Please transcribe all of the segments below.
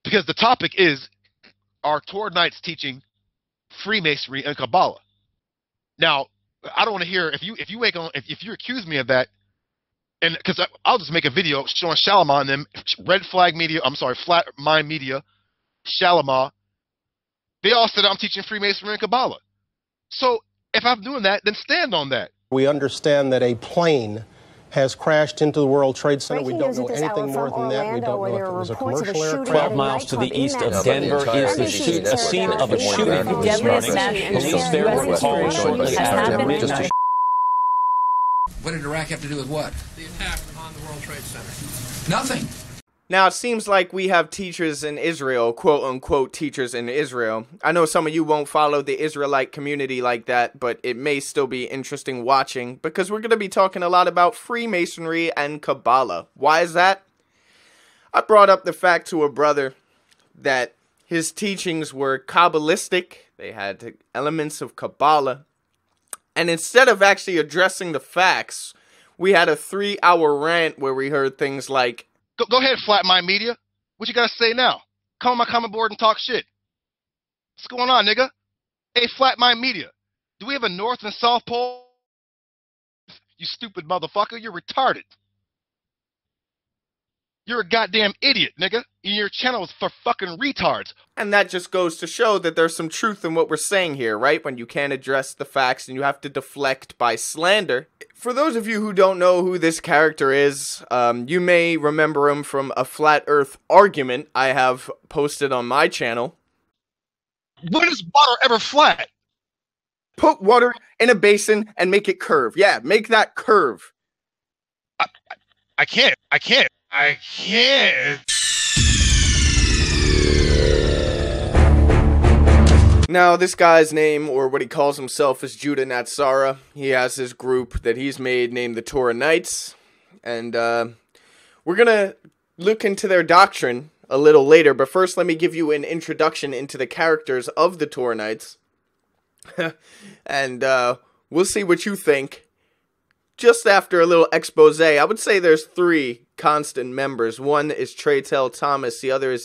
because the topic is, are Torah Knights teaching Freemasonry and Kabbalah? Now, I don't want to hear if you accuse me of that, and because I'll just make a video showing Shalimar and them, Red Flag Media, I'm sorry, Flat Mind Media, Shalimar. They all said I'm teaching Freemasonry and Kabbalah. So if I'm doing that, then stand on that. We understand that a plane has crashed into the World Trade Center. We don't know anything more than that. We don't know if it was a commercial aircraft. 12 miles to the east of Denver is the scene of a shooting. Deadliest mass police there were called shortly after midnight. What did Iraq have to do with what? The attack on the World Trade Center. Nothing. Now, it seems like we have teachers in Israel, quote-unquote teachers in Israel. I know some of you won't follow the Israelite community like that, but it may still be interesting watching, because we're going to be talking a lot about Freemasonry and Kabbalah. Why is that? I brought up the fact to a brother that his teachings were Kabbalistic, they had elements of Kabbalah, and instead of actually addressing the facts, we had a 3-hour rant where we heard things like, Go ahead, Flat Mind Media. What you got to say now? Come on my comment board and talk shit. What's going on, nigga? Hey, Flat Mind Media. Do we have a North and South Pole? You stupid motherfucker. You're retarded. You're a goddamn idiot, nigga. And your channel is for fucking retards. And that just goes to show that there's some truth in what we're saying here, right? When you can't address the facts and you have to deflect by slander. For those of you who don't know who this character is, you may remember him from a Flat Earth argument I have posted on my channel. When is water ever flat? Put water in a basin and make it curve. Yeah, make that curve. I can't. Now, this guy's name, or what he calls himself, is Judah Natsara. He has his group that he's made named the Torah Knights. And we're going to look into their doctrine a little later. But first, let me give you an introduction into the characters of the Torah Knights. And we'll see what you think. Just after a little expose, I would say there's 3 constant members. One is Traytel Thomas. The other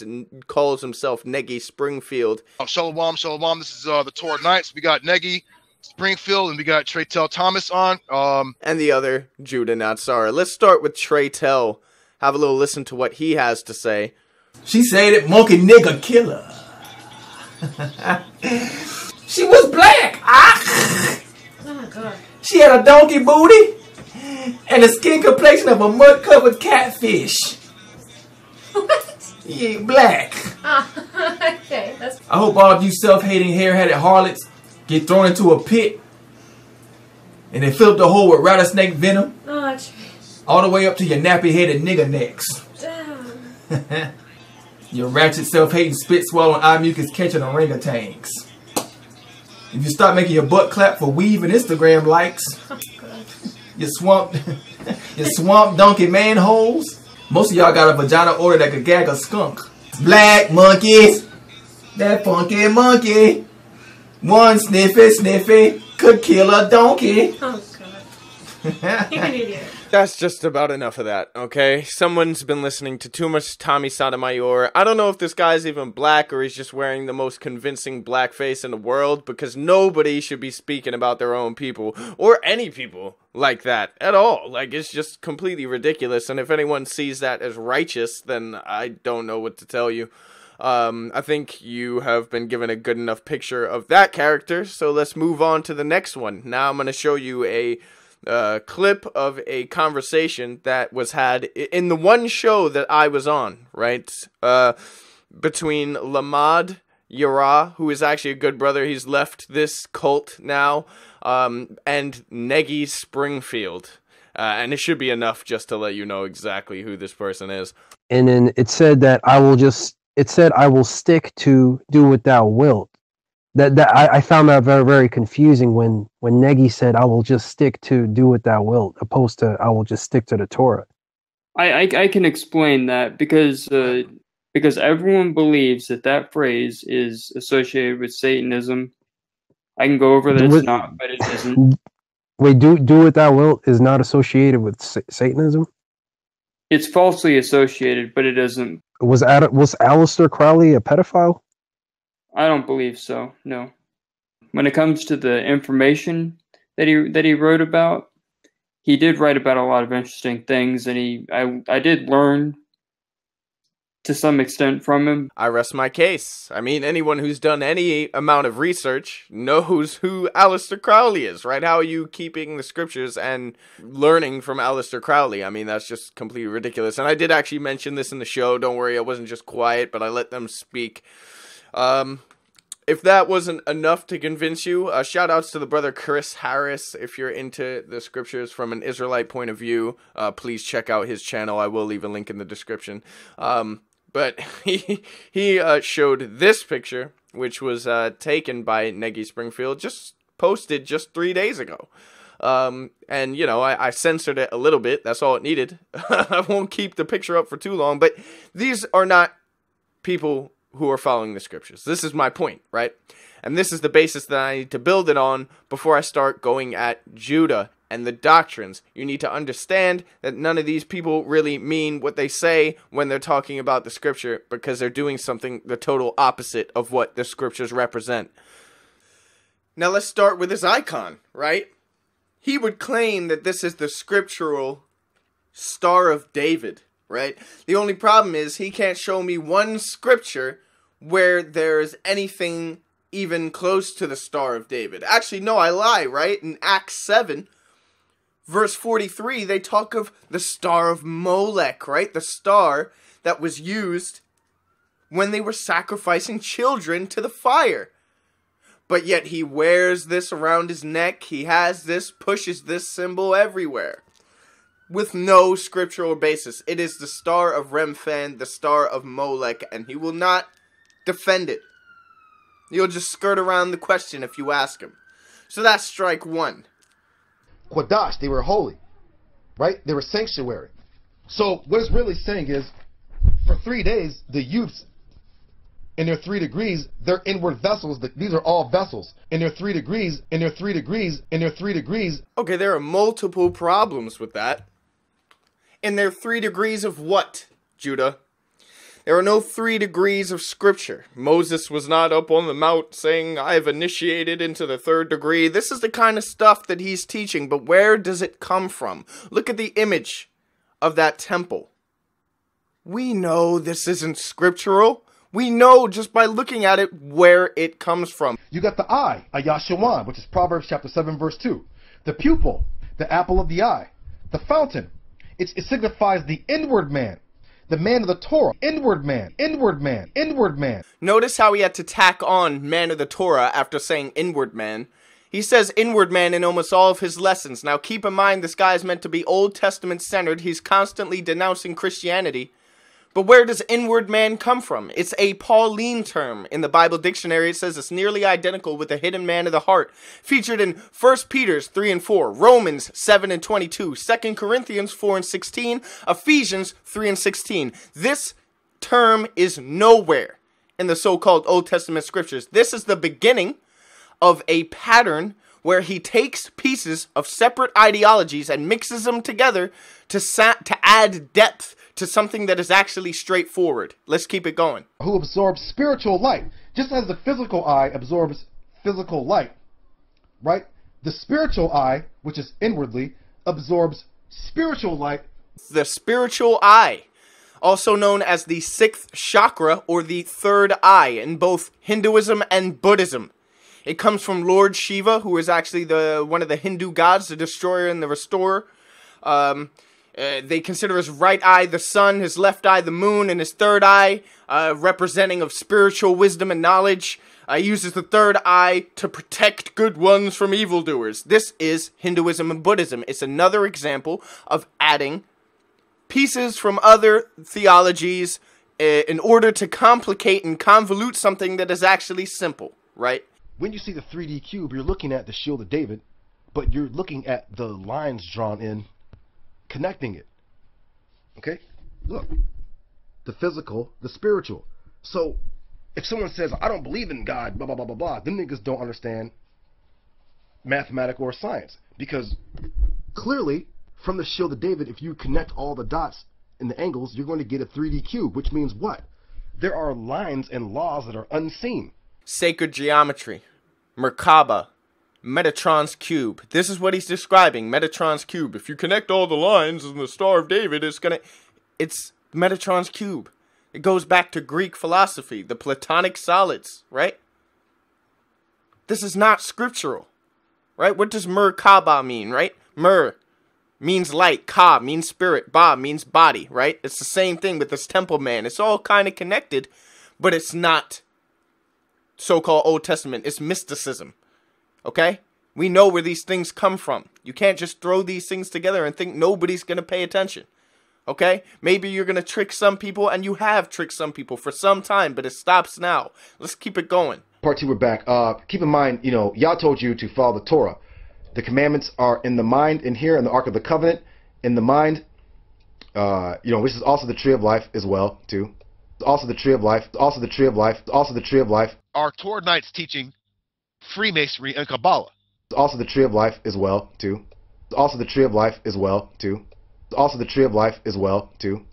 calls himself Negi Springfield. Shalom. This is the Torah Knights. We got Negi Springfield and we got Traytel Thomas on. And the other, Judah Natsara. Let's start with Traytel. Have a little listen to what he has to say. She said it, monkey nigga killer. She was black. Oh, God. She had a donkey booty and the skin complexion of a mud-covered catfish. What? Yeah, black. Okay, that's... I hope all of you self-hating, hair-headed harlots get thrown into a pit and they fill up the hole with rattlesnake venom. Oh, jeez. All the way up to your nappy-headed nigger necks. Damn. Your ratchet, self-hating, spit-swallowing, eye mucus catching orangutans. If you start making your butt clap for weave and Instagram likes, Oh, God. you swamp donkey manholes. Most of y'all got a vagina order that could gag a skunk. Black monkeys, that funky monkey. One sniffy could kill a donkey. Oh, God. You're an idiot. That's just about enough of that, okay? Someone's been listening to too much Tommy Sotomayor. I don't know if this guy's even black or he's just wearing the most convincing blackface in the world, because nobody should be speaking about their own people, or any people, like that at all. Like, it's just completely ridiculous, and if anyone sees that as righteous, then I don't know what to tell you. I think you have been given a good enough picture of that character, so let's move on to the next one. Now I'm going to show you a clip of a conversation that was had in the one show that I was on, right? Between Lamad Yara, who is actually a good brother, he's left this cult now, and Negi Springfield. And it should be enough just to let you know exactly who this person is. And then it said that I will stick to do what thou wilt. I found that very, very confusing when Negi said, I will just stick to do what thou wilt, opposed to I will just stick to the Torah. I can explain that because everyone believes that phrase is associated with Satanism. I can go over that it's not, but it isn't. Wait, do what thou wilt is not associated with Satanism? It's falsely associated, but it doesn't. Was Aleister Crowley a pedophile? I don't believe so. No. When it comes to the information that he wrote about, he did write about a lot of interesting things, and I did learn to some extent from him. I rest my case. I mean, anyone who's done any amount of research knows who Aleister Crowley is, right? How are you keeping the scriptures and learning from Aleister Crowley? I mean, that's just completely ridiculous. And I did actually mention this in the show. Don't worry, I wasn't just quiet, but I let them speak. If that wasn't enough to convince you, shout outs to the brother Chris Harris. If you're into the scriptures from an Israelite point of view, please check out his channel. I will leave a link in the description. But he showed this picture, which was taken by Nagy Springfield, posted just 3 days ago. And, you know, I censored it a little bit. That's all it needed. I won't keep the picture up for too long. But these are not people who are following the scriptures. This is my point, right? And this is the basis that I need to build it on before I start going at Judah and the doctrines. You need to understand that none of these people really mean what they say when they're talking about the scripture, because they're doing something the total opposite of what the scriptures represent. Now let's start with his icon, right? He would claim that this is the scriptural Star of David, right? The only problem is he can't show me one scripture where there's anything even close to the Star of David. Actually, no, I lie, right? In Acts 7, verse 43, they talk of the Star of Molech, right? The star that was used when they were sacrificing children to the fire. But yet he wears this around his neck. He has this, pushes this symbol everywhere, with no scriptural basis. It is the Star of Remphan, the Star of Molech, and he will not defend it. You'll just skirt around the question if you ask him. So that's strike one. Quadash, they were holy, right? They were sanctuary. So what it's really saying is, for 3 days, the youths, in their 3 degrees, they're inward vessels. These are all vessels. In their 3 degrees, in their 3 degrees, in their 3 degrees. Okay, there are multiple problems with that. In their 3 degrees of what, Judah? There are no 3 degrees of scripture. Moses was not up on the mount saying, I have initiated into the 3rd degree. This is the kind of stuff that he's teaching, but where does it come from? Look at the image of that temple. We know this isn't scriptural. We know just by looking at it where it comes from. You got the eye, a Yashawan, which is Proverbs chapter 7, verse 2. The pupil, the apple of the eye. The fountain, it signifies the inward man. The man of the Torah, inward man, inward man, inward man. Notice how he had to tack on man of the Torah after saying inward man. He says inward man in almost all of his lessons. Now keep in mind, this guy is meant to be Old Testament centered. He's constantly denouncing Christianity. But where does inward man come from? It's a Pauline term. In the Bible dictionary, it says it's nearly identical with the hidden man of the heart, featured in 1 Peter 3 and 4, Romans 7 and 22, 2 Corinthians 4 and 16, Ephesians 3 and 16. This term is nowhere in the so-called Old Testament scriptures. This is the beginning of a pattern where he takes pieces of separate ideologies and mixes them together to add depth to something that is actually straightforward. Let's keep it going. Who absorbs spiritual light, just as the physical eye absorbs physical light, right? The spiritual eye, which is inwardly, absorbs spiritual light. The spiritual eye, also known as the 6th chakra or the 3rd eye in both Hinduism and Buddhism. It comes from Lord Shiva, who is actually one of the Hindu gods, the destroyer and the restorer. They consider his right eye the sun, his left eye the moon, and his 3rd eye representing of spiritual wisdom and knowledge. He uses the 3rd eye to protect good ones from evildoers. This is Hinduism and Buddhism. It's another example of adding pieces from other theologies in order to complicate and convolute something that is actually simple, right? When you see the 3D cube, you're looking at the shield of David, but you're looking at the lines drawn in, connecting it. Okay? Look. The physical, the spiritual. So, if someone says, I don't believe in God, blah, blah, blah, blah, blah, them niggas don't understand mathematics or science. Because, clearly, from the shield of David, if you connect all the dots in the angles, you're going to get a 3D cube, which means what? There are lines and laws that are unseen. Sacred geometry, Merkaba, Metatron's cube. This is what he's describing, Metatron's cube. If you connect all the lines in the Star of David, it's Metatron's cube. It goes back to Greek philosophy, the Platonic solids, right? This is not scriptural, right? What does Merkaba mean, right? Mer means light, Ka means spirit, Ba means body, right? It's the same thing with this temple man. It's all kind of connected, but it's not so-called Old Testament. It's mysticism, okay? We know where these things come from. You can't just throw these things together and think nobody's going to pay attention, okay? Maybe you're going to trick some people, and you have tricked some people for some time, but it stops now. Let's keep it going. Part 2, we're back. Keep in mind, Yah told you to follow the Torah. The commandments are in the mind, in here, in the Ark of the Covenant, in the mind, which is also the tree of life as well, too. Also the tree of life, also the tree of life, also the tree of life. Are Torah Knights teaching Freemasonry and Kabbalah? Also the tree of life as well, too. Also the tree of life as well, too. Also the tree of life as well, too.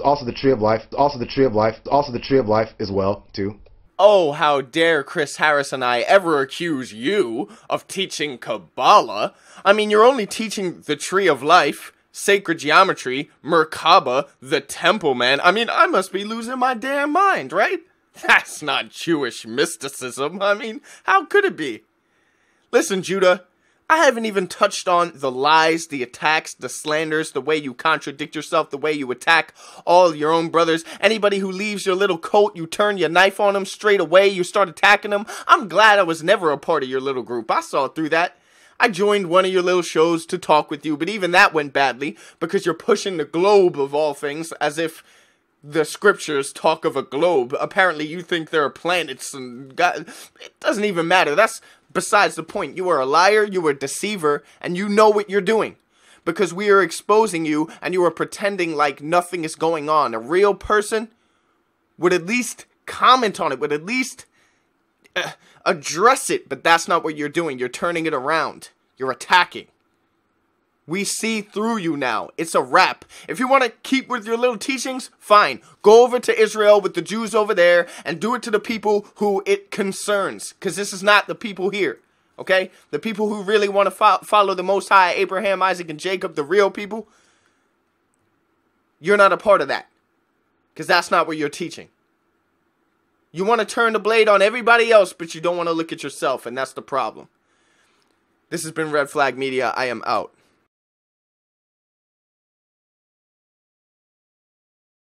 Also the tree of life, also the tree of life, also the tree of life as well, too. Oh, how dare Chris Harris and I ever accuse you of teaching Kabbalah? I mean, you're only teaching the Tree of Life, Sacred Geometry, Merkaba, the Temple Man. I mean, I must be losing my damn mind, right? That's not Jewish mysticism. I mean, how could it be? Listen, Judah, I haven't even touched on the lies, the attacks, the slanders, the way you contradict yourself, the way you attack all your own brothers. Anybody who leaves your little coat, you turn your knife on them straight away, you start attacking them. I'm glad I was never a part of your little group. I saw through that. I joined one of your little shows to talk with you, but even that went badly because you're pushing the globe of all things as if the scriptures talk of a globe. Apparently you think there are planets and God. It doesn't even matter. That's besides the point. You are a liar, you are a deceiver, and you know what you're doing. Because we are exposing you, and you are pretending like nothing is going on. A real person would at least comment on it, would at least address it, but that's not what you're doing. You're turning it around. You're attacking. We see through you now. It's a wrap. If you want to keep with your little teachings, fine. Go over to Israel with the Jews over there and do it to the people who it concerns. Because this is not the people here. Okay? The people who really want to follow the Most High, Abraham, Isaac, and Jacob, the real people. You're not a part of that. Because that's not what you're teaching. You want to turn the blade on everybody else, but you don't want to look at yourself. And that's the problem. This has been Red Flag Media. I am out.